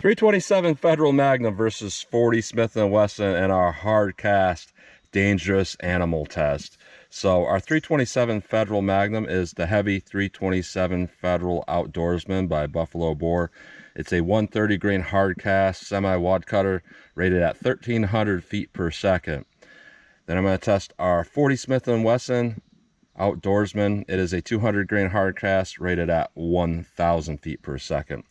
327 Federal Magnum versus 40 Smith & Wesson in our hard cast dangerous animal test. So our 327 Federal Magnum is the heavy 327 Federal Outdoorsman by Buffalo Bore. It's a 130 grain hard cast semi-wad cutter rated at 1300 feet per second. Then I'm going to test our 40 Smith & Wesson Outdoorsman. It is a 200 grain hard cast rated at 1000 feet per second.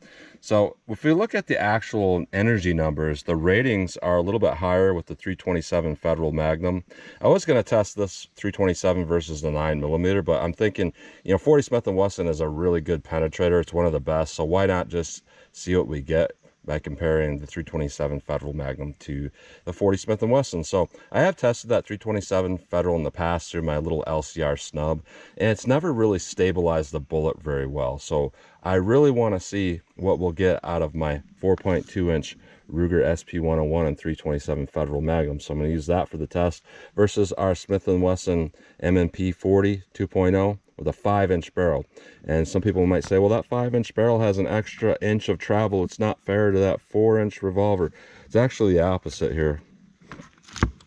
So if we look at the actual energy numbers, the ratings are a little bit higher with the 327 Federal Magnum. I was going to test this 327 versus the 9mm, but I'm thinking, 40 Smith & Wesson is a really good penetrator. It's one of the best, so why not just see what we get by comparing the 327 Federal Magnum to the 40 Smith & Wesson. So I have tested that 327 Federal in the past through my little LCR snub, and it's never really stabilized the bullet very well. So I really want to see what we'll get out of my 4.2-inch Ruger SP101 and 327 Federal Magnum. So I'm going to use that for the test versus our Smith & Wesson M&P 40 2.0 with a 5-inch barrel. And some people might say, well, that 5-inch barrel has an extra inch of travel. It's not fair to that 4-inch revolver. It's actually the opposite here.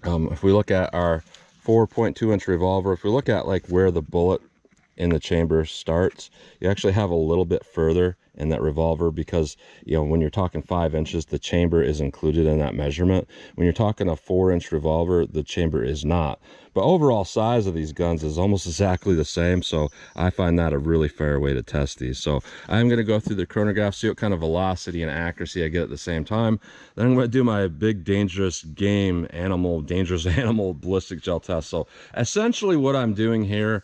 If we look at our 4.2-inch revolver, if we look at like where the bullet in the chamber starts, you actually have a little bit further in that revolver because when you're talking 5 inches, the chamber is included in that measurement. When you're talking a 4-inch revolver, the chamber is not. But overall size of these guns is almost exactly the same, so I find that a really fair way to test these. So I'm going to go through the chronograph, see what kind of velocity and accuracy I get at the same time. Then I'm going to do my big dangerous animal ballistic gel test. So essentially what I'm doing here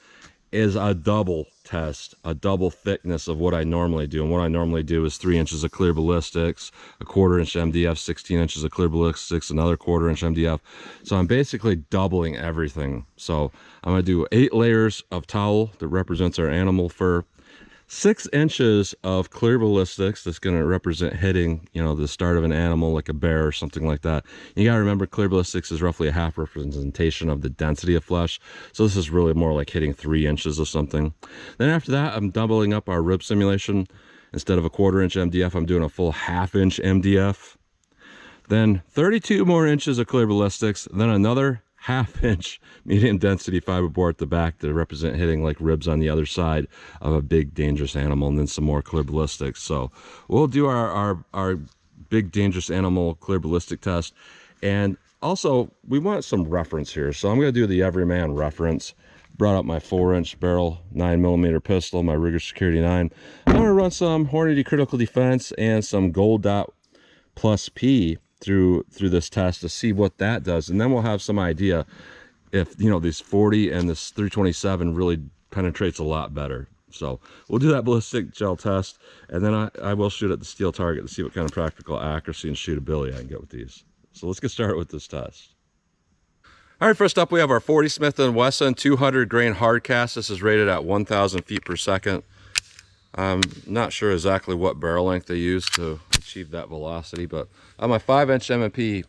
is a double test, a double thickness of what I normally do. And what I normally do is 3 inches of clear ballistics, a 1/4 inch MDF, 16 inches of clear ballistics, another 1/4 inch MDF. So I'm basically doubling everything. So I'm gonna do 8 layers of towel that represents our animal fur, 6 inches of clear ballistics that's going to represent hitting, the start of an animal like a bear or something like that. You got to remember, clear ballistics is roughly a half representation of the density of flesh. So this is really more like hitting 3 inches of something. Then after that, I'm doubling up our rib simulation. Instead of a 1/4 inch MDF, I'm doing a full 1/2 inch MDF. Then 32 more inches of clear ballistics, then another 1/2 inch medium density fiberboard at the back to represent hitting like ribs on the other side of a big dangerous animal, and then some more clear ballistics. So we'll do our big dangerous animal clear ballistic test. And also we want some reference here, so I'm going to do the everyman reference. Brought up my 4-inch barrel 9mm pistol, my Ruger Security 9. I'm going to run some Hornady Critical Defense and some Gold Dot Plus P through this test to see what that does, and then we'll have some idea if these 40 and this 327 really penetrates a lot better. So we'll do that ballistic gel test, and then I will shoot at the steel target to see what kind of practical accuracy and shootability I can get with these. So let's get started with this test. All right, first up we have our 40 Smith & Wesson 200 grain hard cast. This is rated at 1000 feet per second. I'm not sure exactly what barrel length they use to achieve that velocity, but on my 5-inch M&P,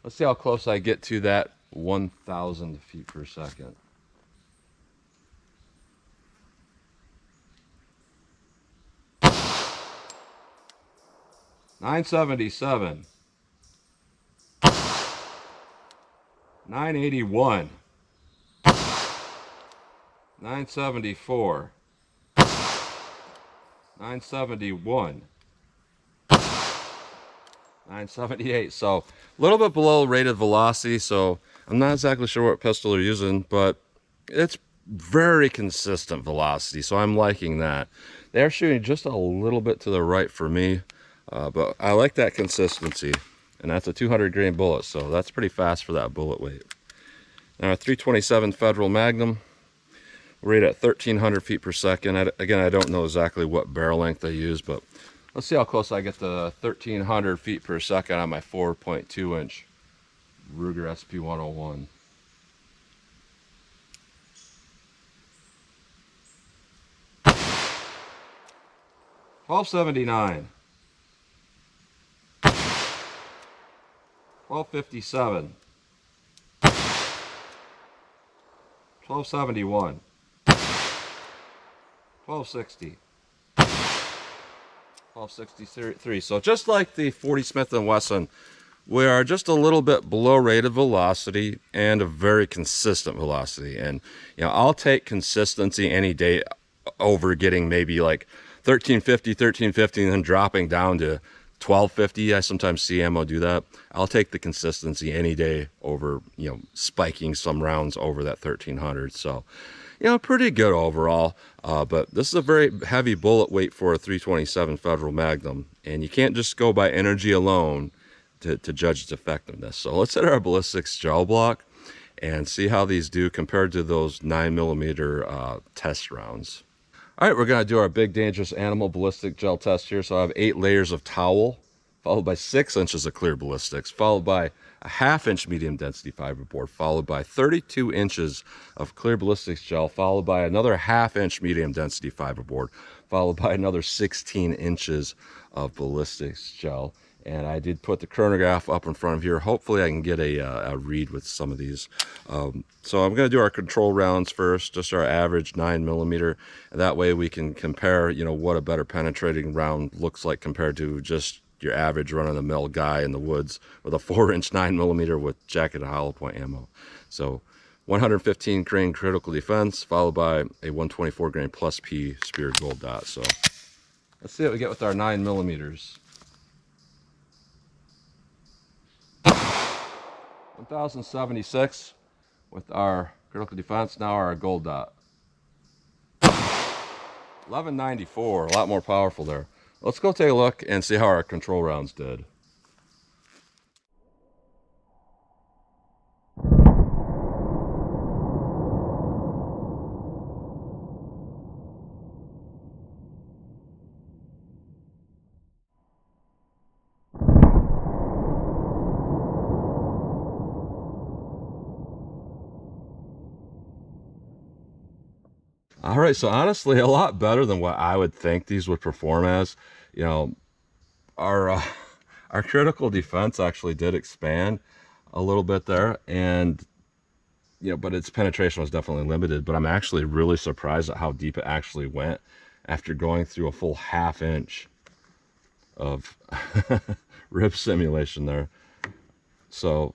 let's see how close I get to that 1000 feet per second. $977, $981, $974, $971, $978. So a little bit below rated velocity, so I'm not exactly sure what pistol they're using, but it's very consistent velocity, so I'm liking that. They're shooting just a little bit to the right for me, but I like that consistency, and that's a 200 grain bullet, so that's pretty fast for that bullet weight. Now, a 327 Federal Magnum, rated at 1300 feet per second. Again, I don't know exactly what barrel length they use, but let's see how close I get to 1300 feet per second on my 4.2-inch Ruger SP101. $1279, $1257, $1271, $1260, 1263. So just like the 40 Smith & Wesson, we are just a little bit below rated velocity and a very consistent velocity. And you know, I'll take consistency any day over getting maybe like 1350 and then dropping down to 1250. I sometimes see ammo do that. I'll take the consistency any day over, you know, spiking some rounds over that 1300. So, you know, pretty good overall. But this is a very heavy bullet weight for a 327 Federal Magnum, and you can't just go by energy alone to judge its effectiveness. So let's hit our ballistics gel block and see how these do compared to those 9mm test rounds. All right, we're gonna do our big dangerous animal ballistic gel test here. So I have 8 layers of towel, followed by 6 inches of clear ballistics, followed by a 1/2 inch medium density fiberboard, followed by 32 inches of clear ballistics gel, followed by another 1/2 inch medium density fiberboard, followed by another 16 inches of ballistics gel. And I did put the chronograph up in front of here. Hopefully I can get a read with some of these. So I'm going to do our control rounds first, just our average 9mm. That way we can compare, you know, what a better penetrating round looks like compared to just your average run-of-the-mill guy in the woods with a 4-inch 9mm with jacketed hollow point ammo. So 115 grain critical defense, followed by a 124 grain plus P spear gold dot. So let's see what we get with our 9mm. 1076 with our critical defense. Now our gold dot. 1194, a lot more powerful there. Let's go take a look and see how our control rounds did. All right, so honestly, a lot better than what I would think these would perform as. You know, our our critical defense actually did expand a little bit there, and you know, but its penetration was definitely limited. But I'm actually really surprised at how deep it actually went after going through a full 1/2 inch of rib simulation there. So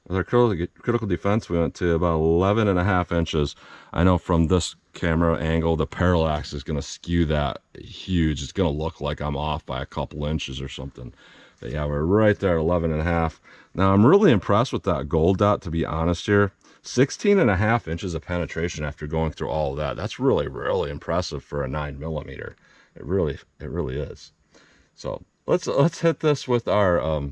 with our critical defense, we went to about 11.5 inches. I know from this camera angle, the parallax is going to skew that huge. It's going to look like I'm off by a couple inches or something. But yeah, we're right there at 11.5. Now, I'm really impressed with that gold dot, to be honest here. 16.5 inches of penetration after going through all of that. That's really, really impressive for a 9mm. It really is. So let's hit this with our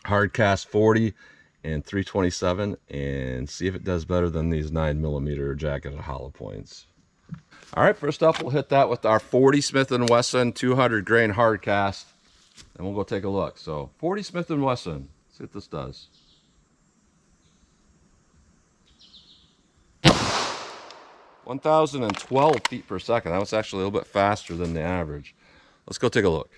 hard cast 40 and 327 and see if it does better than these 9mm jacketed hollow points. All right, first up, we'll hit that with our 40 Smith & Wesson 200 grain hard cast, and we'll go take a look. So 40 Smith & Wesson, see what this does. 1,012 feet per second. That was actually a little bit faster than the average. Let's go take a look.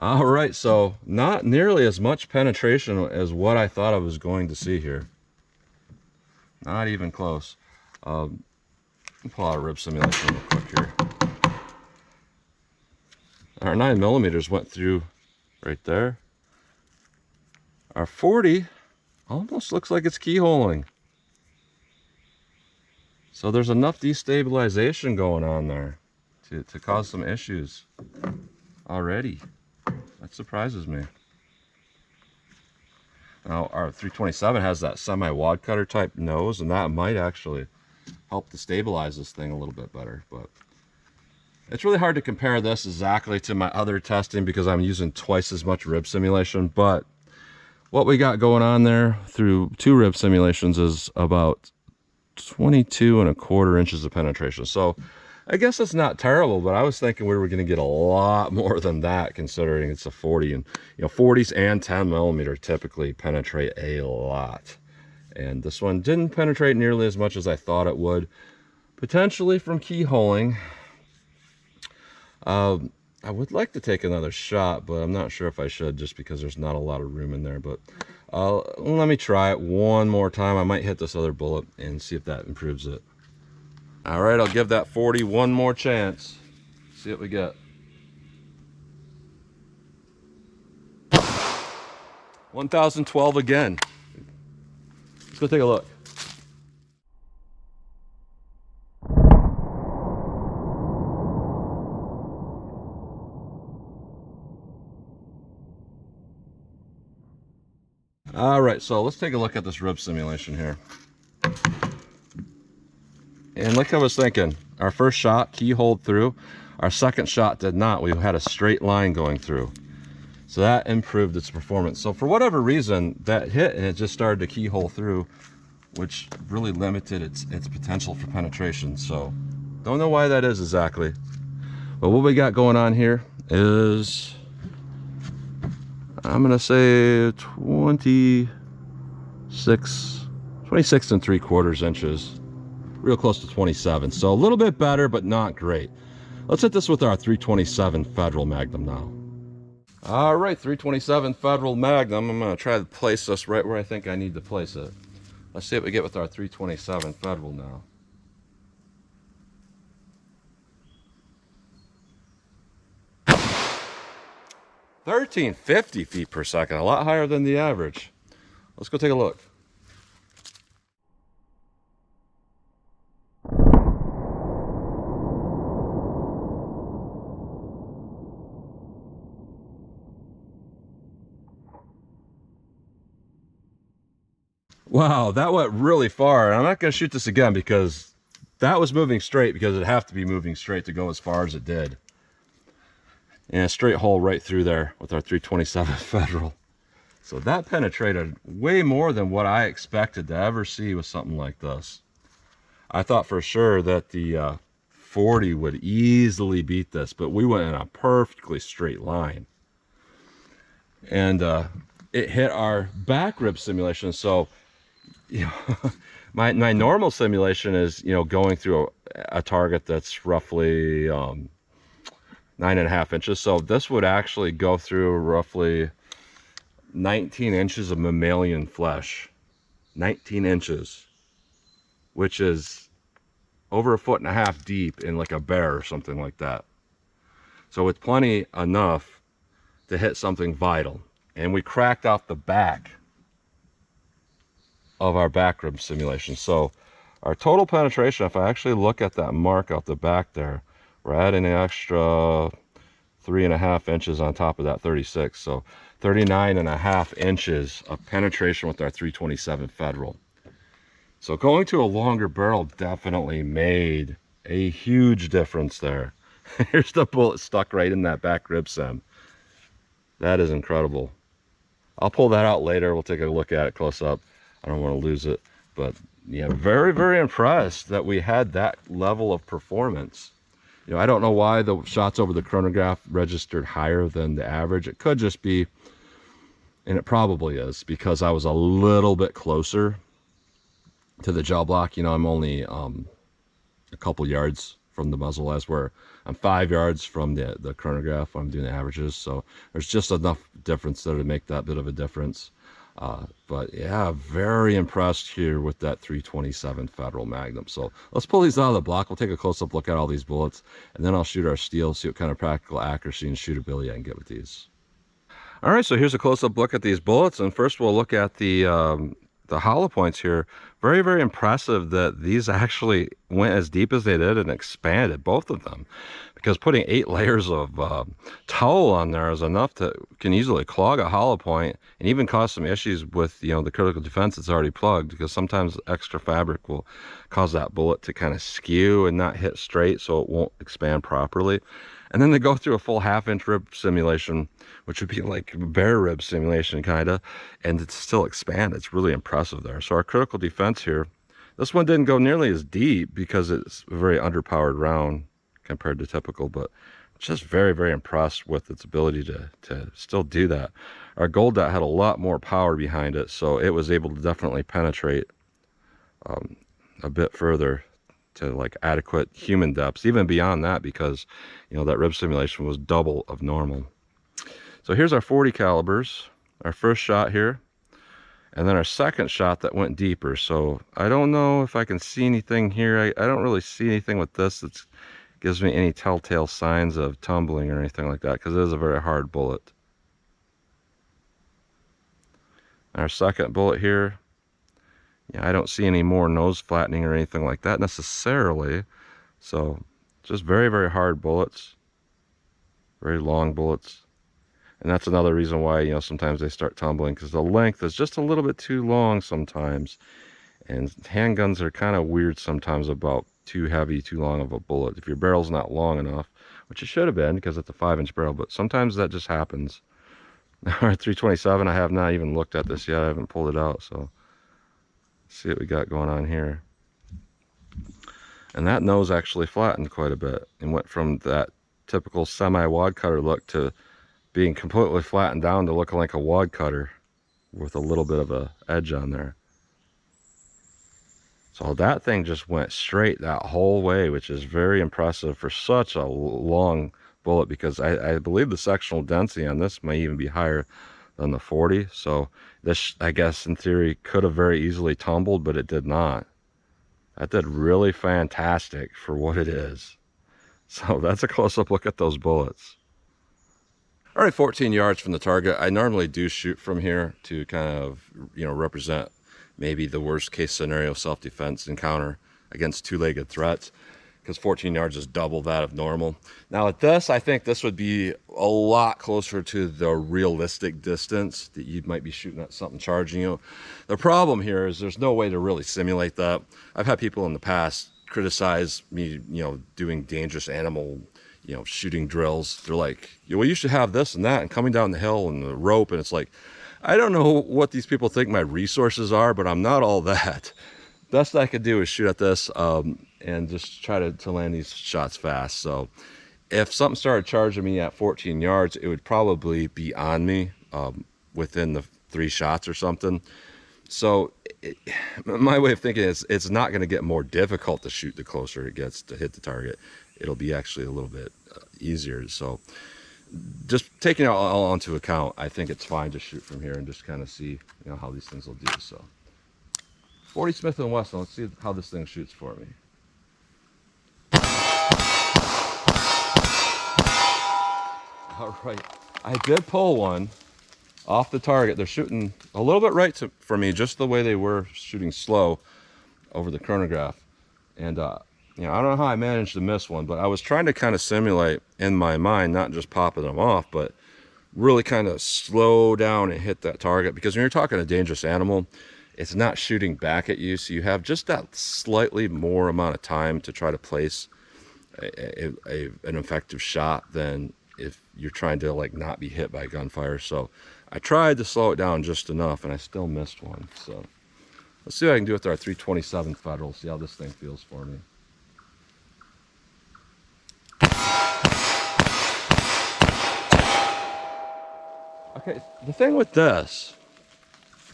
All right, so not nearly as much penetration as what I thought I was going to see here. Not even close. Pull out a rib simulation real quick here. Our 9mm went through right there. Our 40 almost looks like it's keyholing. So there's enough destabilization going on there to cause some issues already. That surprises me. Now our 327 has that semi-wad cutter type nose, and that might actually help to stabilize this thing a little bit better. But it's really hard to compare this exactly to my other testing because I'm using twice as much rib simulation. But what we got going on there through 2 rib simulations is about 22.25 inches of penetration. So I guess it's not terrible, but I was thinking we were going to get a lot more than that considering it's a 40. And you know, 40s and 10mm typically penetrate a lot. And this one didn't penetrate nearly as much as I thought it would, potentially from keyholing. I would like to take another shot, but I'm not sure if I should just because there's not a lot of room in there. But let me try it one more time. I might hit this other bullet and see if that improves it. All right, I'll give that 40 one more chance. See what we get. 1012 again. Let's go take a look. All right, so let's take a look at this rib simulation here. And like I was thinking, our first shot keyholed through. Our second shot did not. We had a straight line going through. So that improved its performance. So for whatever reason, that hit and it just started to keyhole through, which really limited its potential for penetration. So don't know why that is exactly. But what we got going on here is, I'm gonna say 26 and 3/4 inches, real close to 27. So a little bit better, but not great. Let's hit this with our 327 Federal Magnum now. All right, 327 Federal Magnum. I'm gonna try to place this right where I think I need to place it. Let's see what we get with our 327 Federal now. (1350 feet per second), a lot higher than the average. Let's go take a look. Wow, that went really far. I'm not going to shoot this again because that was moving straight, because it'd have to be moving straight to go as far as it did. And a straight hole right through there with our 327 Federal. So that penetrated way more than what I expected to ever see with something like this. I thought for sure that the 40 would easily beat this, but we went in a perfectly straight line. And it hit our back rib simulation. So, you know, my normal simulation is, you know, going through a target that's roughly 9.5 inches. So this would actually go through roughly 19 inches of mammalian flesh. 19 inches, which is over 1.5 feet deep in like a bear or something like that. So it's plenty enough to hit something vital. And we cracked out the back of our back rib simulation. So our total penetration, if I actually look at that mark out the back there, we're adding an extra 3.5 inches on top of that 36. So 39.5 inches of penetration with our 327 Federal. So going to a longer barrel definitely made a huge difference there. Here's the bullet stuck right in that back rib sim. That is incredible. I'll pull that out later. We'll take a look at it close up. I don't want to lose it. But yeah, very, very impressed that we had that level of performance. You know, I don't know why the shots over the chronograph registered higher than the average. It could just be, and it probably is, because I was a little bit closer to the gel block. You know, I'm only a couple yards from the muzzle, as where I'm 5 yards from the chronograph when I'm doing the averages. So there's just enough difference there to make that bit of a difference. But yeah, very impressed here with that 327 Federal Magnum. So let's pull these out of the block. We'll take a close-up look at all these bullets, and then I'll shoot our steel, see what kind of practical accuracy and shootability I can get with these. All right, so here's a close-up look at these bullets, and first we'll look at the hollow points here. Very, very impressive that these actually went as deep as they did and expanded, both of them, because putting 8 layers of towel on there is enough to can easily clog a hollow point and even cause some issues with, you know, the critical defense that's already plugged, because sometimes extra fabric will cause that bullet to kind of skew and not hit straight, so it won't expand properly. And then they go through a full 1/2 inch rib simulation, which would be like bear rib simulation kind of, and it's still expand. It's really impressive there. So our critical defense here, this one didn't go nearly as deep because it's a very underpowered round compared to typical, but just very, very impressed with its ability to still do that. Our gold dot had a lot more power behind it, so it was able to definitely penetrate a bit further to like adequate human depths, even beyond that, because you know that rib simulation was double of normal. So here's our 40 calibers, our first shot here, and then our second shot that went deeper. So I don't know if I can see anything here. I don't really see anything with this that gives me any telltale signs of tumbling or anything like that, because it is a very hard bullet. Our second bullet here, yeah, I don't see any more nose flattening or anything like that necessarily. So just very, very hard bullets, very long bullets. And that's another reason why, you know, sometimes they start tumbling, because the length is just a little bit too long sometimes. And handguns are kind of weird sometimes about too heavy, too long of a bullet. If your barrel's not long enough, which it should have been because it's a 5-inch barrel, but sometimes that just happens. Our 327, I have not even looked at this yet. I haven't pulled it out, so let's see what we got going on here. And that nose actually flattened quite a bit and went from that typical semi-wad cutter look to being completely flattened down to looking like a wad cutter with a little bit of a edge on there. So that thing just went straight that whole way, which is very impressive for such a long bullet, because I believe the sectional density on this may even be higher than the 40. So this, I guess, in theory, could have very easily tumbled, but it did not. That did really fantastic for what it is. So that's a close-up look at those bullets. All right, 14 yards from the target. I normally do shoot from here to kind of, you know, represent maybe the worst case scenario self-defense encounter against two-legged threats, because 14 yards is double that of normal. Now at this, I think this would be a lot closer to the realistic distance that you might be shooting at something charging you. The problem here is there's no way to really simulate that. I've had people in the past criticize me, you know, doing dangerous animal, you know, shooting drills. They're like, well, you should have this and that, and coming down the hill and the rope. And it's like, I don't know what these people think my resources are, but I'm not all that. Best I could do is shoot at this and just try to land these shots fast. So if something started charging me at 14 yards, it would probably be on me within the 3 shots or something. So my way of thinking is it's not going to get more difficult to shoot the closer it gets to hit the target. It'll be actually a little bit easier. So just taking it all into account, I think it's fine to shoot from here and just kind of see, you know, how these things will do. So 40 Smith & Wesson, let's see how this thing shoots for me. All right, I did pull one off the target. They're shooting a little bit right for me, just the way they were shooting slow over the chronograph. And you know, I don't know how I managed to miss one, but I was trying to kind of simulate in my mind, not just popping them off, but really kind of slow down and hit that target. Because when you're talking a dangerous animal, it's not shooting back at you, so you have just that slightly more amount of time to try to place an effective shot than if you're trying to like not be hit by gunfire. So I tried to slow it down just enough, and I still missed one. So let's see what I can do with our 327 Federal, see how this thing feels for me. Okay, the thing with this,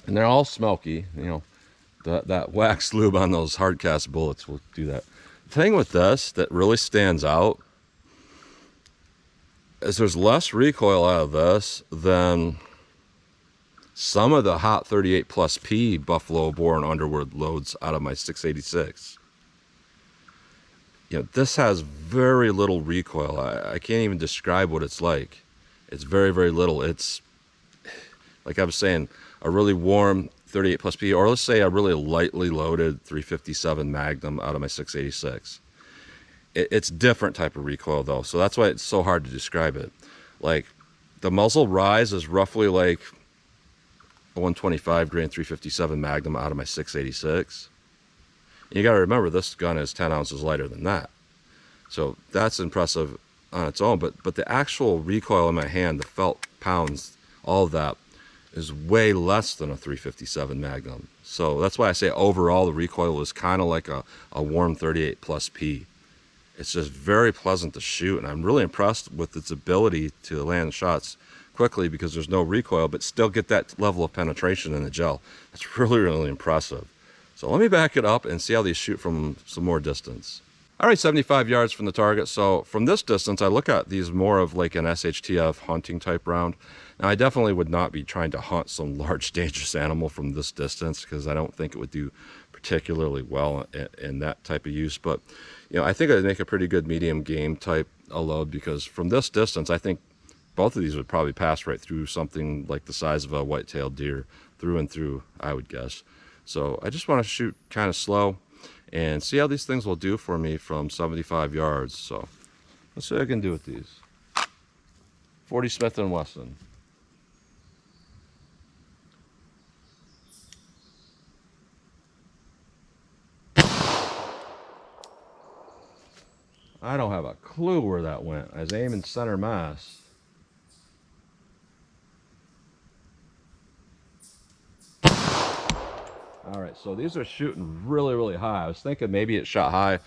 and they're all smoky, you know, that wax lube on those hard cast bullets will do that. The thing with this that really stands out is there's less recoil out of this than some of the hot 38 plus P Buffalo bore and underwood loads out of my 686. You know, this has very little recoil. I can't even describe what it's like. It's very, very little. It's, like I was saying, a really warm 38 plus P, or let's say a really lightly loaded 357 Magnum out of my 686. It's different type of recoil though, so that's why it's so hard to describe it. Like the muzzle rise is roughly like a 125 grain 357 Magnum out of my 686. And you got to remember, this gun is 10 ounces lighter than that, so that's impressive on its own. But the actual recoil in my hand, the felt pounds, all of that is way less than a 357 Magnum. So that's why I say overall the recoil is kind of like a warm 38 plus P. It's just very pleasant to shoot, and I'm really impressed with its ability to land shots quickly because there's no recoil, but still get that level of penetration in the gel. That's really, really impressive. So So let me back it up and see how these shoot from some more distance. All right, 75 yards from the target. So from this distance, I look at these more of like an SHTF hunting type round. Now, I definitely would not be trying to hunt some large, dangerous animal from this distance, because I don't think it would do particularly well in that type of use. But, you know, I think I'd make a pretty good medium game type load, because from this distance, I think both of these would probably pass right through something like the size of a white-tailed deer, through and through, I would guess. So I just want to shoot kind of slow and see how these things will do for me from 75 yards. So let's see what I can do with these. 40 Smith & Wesson. I don't have a clue where that went. I was aiming center mass. All right, so these are shooting really, really high. I was thinking maybe it shot high.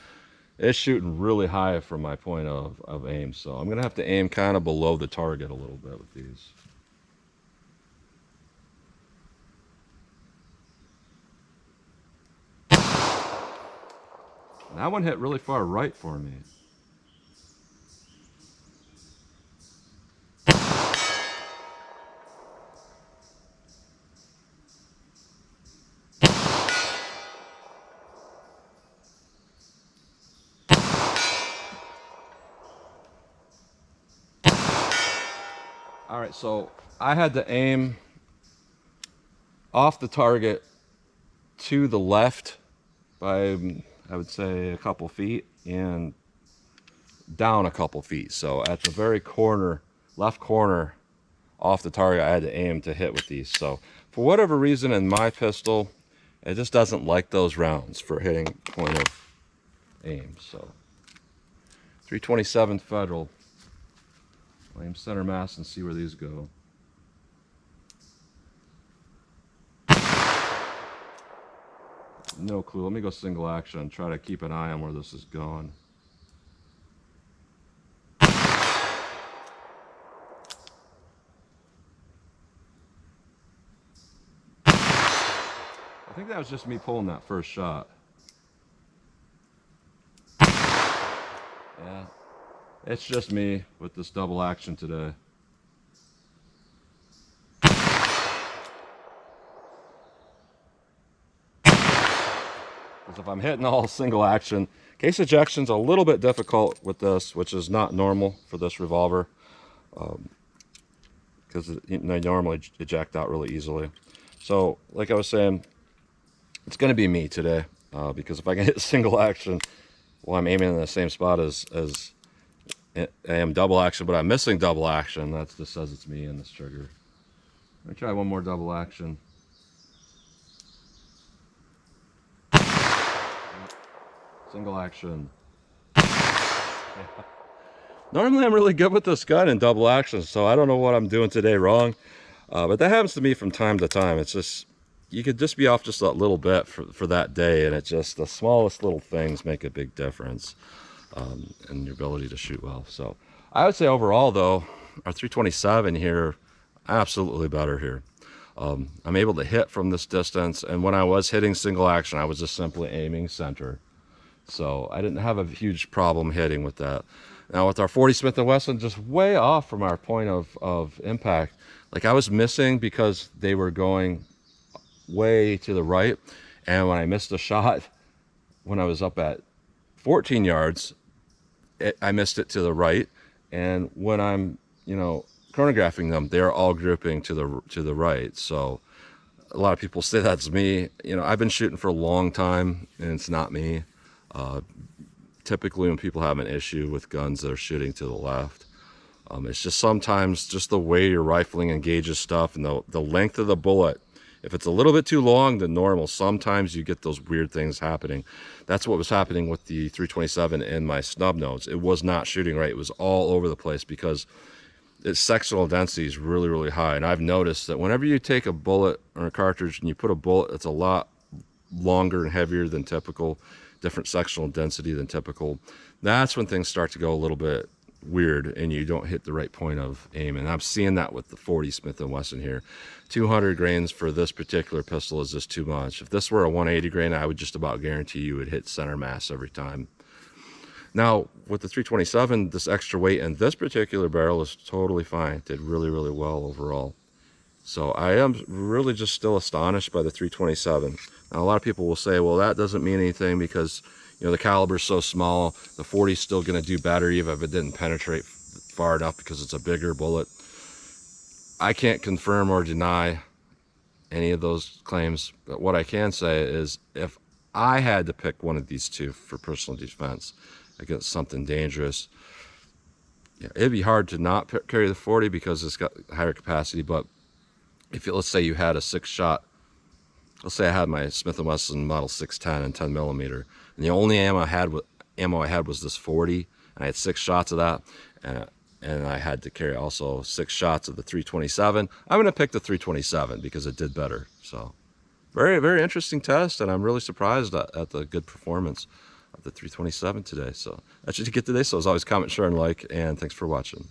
It's shooting really high from my point of aim. So I'm gonna have to aim kind of below the target a little bit with these. And that one hit really far right for me. All right, so I had to aim off the target to the left by, I would say, a couple feet, and down a couple feet. So at the very corner, left corner off the target, I had to aim to hit with these. So for whatever reason in my pistol, it just doesn't like those rounds for hitting point of aim. So 327 Federal. I'll aim center mass and see where these go. No clue. Let me go single action and try to keep an eye on where this is going. I think that was just me pulling that first shot. Yeah, it's just me with this double action today. Because if I'm hitting all single action, case ejection's a little bit difficult with this, which is not normal for this revolver, because they normally eject out really easily. So, like I was saying, it's going to be me today, because if I can hit single action while I'm aiming in the same spot as I am double action, but I'm missing double action, that just says it's me in this trigger. Let me try one more double action. Single action. Yeah. Normally I'm really good with this gun in double action, so I don't know what I'm doing today wrong. But that happens to me from time to time. It's just, you could just be off just a little bit for that day, and it's just the smallest little things make a big difference in your ability to shoot well. So I would say overall though, our 327 here, absolutely better here. I'm able to hit from this distance, and when I was hitting single action, I was just simply aiming center. So I didn't have a huge problem hitting with that. Now with our 40 Smith & Wesson, just way off from our point of impact. Like I was missing because they were going way to the right. And when I missed a shot, when I was up at 14 yards, I missed it to the right. And when I'm, chronographing them, they're all grouping to the right. So a lot of people say that's me. I've been shooting for a long time, and it's not me. Typically when people have an issue with guns that are shooting to the left, it's just sometimes just the way your rifling engages stuff, and the length of the bullet. If it's a little bit too long than normal, sometimes you get those weird things happening. That's what was happening with the 327 in my snub nose. It was not shooting right. It was all over the place because its sectional density is really, really high. And I've noticed that whenever you take a bullet or a cartridge and you put a bullet that's a lot longer and heavier than typical, different sectional density than typical, that's when things start to go a little bit weird and you don't hit the right point of aim. And I'm seeing that with the 40 Smith & Wesson here. 200 grains for this particular pistol is just too much. If this were a 180 grain, I would just about guarantee you would hit center mass every time. Now with the 327, this extra weight in this particular barrel is totally fine. It did really, really well overall. So I am really just still astonished by the 327. Now a lot of people will say, well, that doesn't mean anything because, you know, the caliber's so small. The 40 is still going to do better even if it didn't penetrate far enough because it's a bigger bullet. I can't confirm or deny any of those claims, but what I can say is if I had to pick one of these two for personal defense against something dangerous, yeah, it'd be hard to not carry the 40 because it's got higher capacity. But if you, let's say you had a 6-shot, let's say I had my Smith & Wesson Model 610 and 10 millimeter, and the only ammo I had was this 40, and I had 6 shots of that, and I had to carry also 6 shots of the 327. I'm going to pick the 327 because it did better. So very, very interesting test, and I'm really surprised at the good performance of the 327 today. So that's what you get today. So as always, comment, share, and like, and thanks for watching.